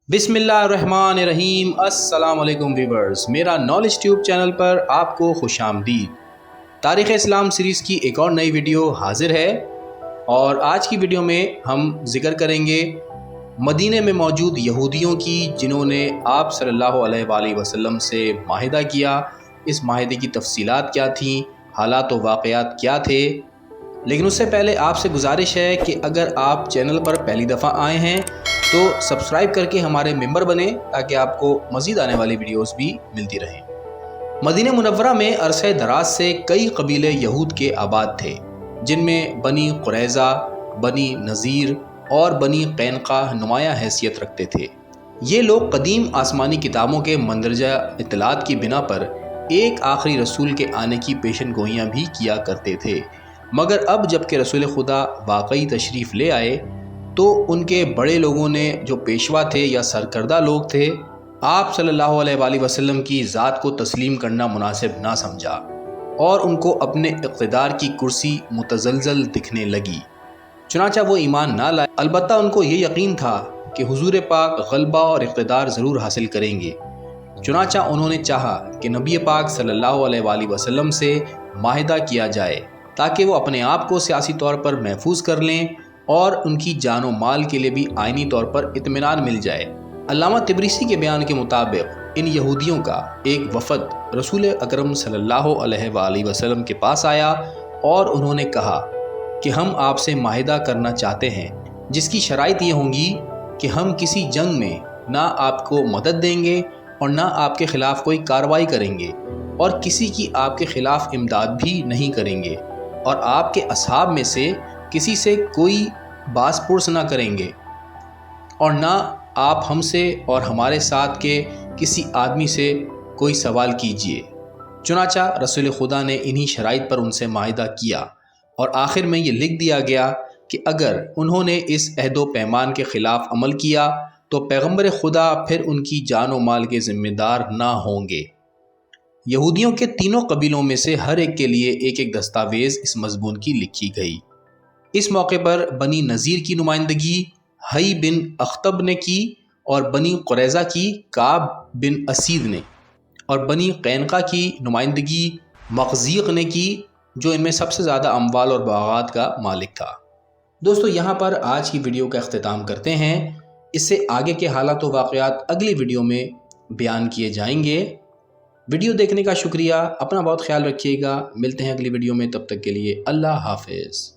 बिस्मिल्लाहिर्रहमानिर्रहीम। अस्सलाम वालेकुम व्यूवर्स, मेरा नॉलेज ट्यूब चैनल पर आपको खुश आमदीद। तारीख़ इस्लाम सीरीज़ की एक और नई वीडियो हाजिर है और आज की वीडियो में हम जिक्र करेंगे मदीने में मौजूद यहूदियों की जिन्होंने आप सल्लल्लाहु अलैहि वसल्लम से माहिदा किया। इस माहिदे की तफसीलात क्या थीं, हालात व वाक़यात क्या थे। लेकिन उससे पहले आपसे गुजारिश है कि अगर आप चैनल पर पहली दफ़ा आए हैं तो सब्सक्राइब करके हमारे मेंबर बने ताकि आपको मज़ीद आने वाली वीडियोस भी मिलती रहें। मदीना मुनव्वरा में अरसे दराज से कई कबीले यहूद के आबाद थे, जिनमें बनी कुरैज़ा, बनी नज़ीर और बनी कैनका नुमायाँ हैसियत रखते थे। ये लोग कदीम आसमानी किताबों के मंदरजा इत्तलात की बिना पर एक आखिरी रसूल के आने की पेशन गोइयाँ भी किया करते थे, मगर अब जबकि रसूल खुदा वाकई तशरीफ़ ले आए तो उनके बड़े लोगों ने, जो पेशवा थे या सरकर्दा लोग थे, आप सल्लल्लाहु अलैहि वसल्लम की ज़ात को तस्लीम करना मुनासिब ना समझा और उनको अपने इक़्तिदार की कुर्सी मुतज़लज़ल दिखने लगी। चुनांचा वो ईमान ना लाए। अलबत्ता उनको ये यकीन था कि हुजूर पाक गलबा और इक़्तिदार ज़रूर हासिल करेंगे। चुनांचा उन्होंने चाहा कि नबी पाक सल्लल्लाहु अलैहि वसल्लम से माहिदा किया जाए ताकि वो अपने आप को सियासी तौर पर महफूज कर लें और उनकी जानो माल के लिए भी आइनी तौर पर इत्मीनान मिल जाए। अल्लामा तिब्रिसी के बयान के मुताबिक इन यहूदियों का एक वफ़द रसूल अकरम सल्लल्लाहु अलैहि वसल्लम के पास आया और उन्होंने कहा कि हम आपसे माहिदा करना चाहते हैं, जिसकी शराइत ये होंगी कि हम किसी जंग में ना आपको मदद देंगे और ना आपके ख़िलाफ़ कोई कार्रवाई करेंगे और किसी की आपके ख़िलाफ़ इमदाद भी नहीं करेंगे और आपके असहाब में से किसी से कोई बास पुरस ना करेंगे और ना आप हमसे और हमारे साथ के किसी आदमी से कोई सवाल कीजिए। चुनांचा रसूल खुदा ने इन्हीं शराइत पर उनसे माहिदा किया और आखिर में ये लिख दिया गया कि अगर उन्होंने इस अहदो पैमान के ख़िलाफ़ अमल किया तो पैगम्बर खुदा फिर उनकी जान व माल के ज़िम्मेदार ना होंगे। यहूदियों के तीनों कबीलों में से हर एक के लिए एक एक दस्तावेज़ इस मज़मून की लिखी गई। इस मौके पर बनी नज़ीर की नुमाइंदगी हई बिन अख्तब ने की और बनी कुरैज़ा की काब बिन असीद ने और बनी कैनका की नुमाइंदगी मखज़ीक़ ने की, जो इनमें सबसे ज़्यादा अम्वाल और बागात का मालिक था। दोस्तों, यहाँ पर आज की वीडियो का अख्तिताम करते हैं। इससे आगे के हालात व वाक़यात अगली वीडियो में बयान किए जाएंगे। वीडियो देखने का शुक्रिया। अपना बहुत ख्याल रखिएगा। मिलते हैं अगली वीडियो में, तब तक के लिए अल्लाह हाफ़िज़।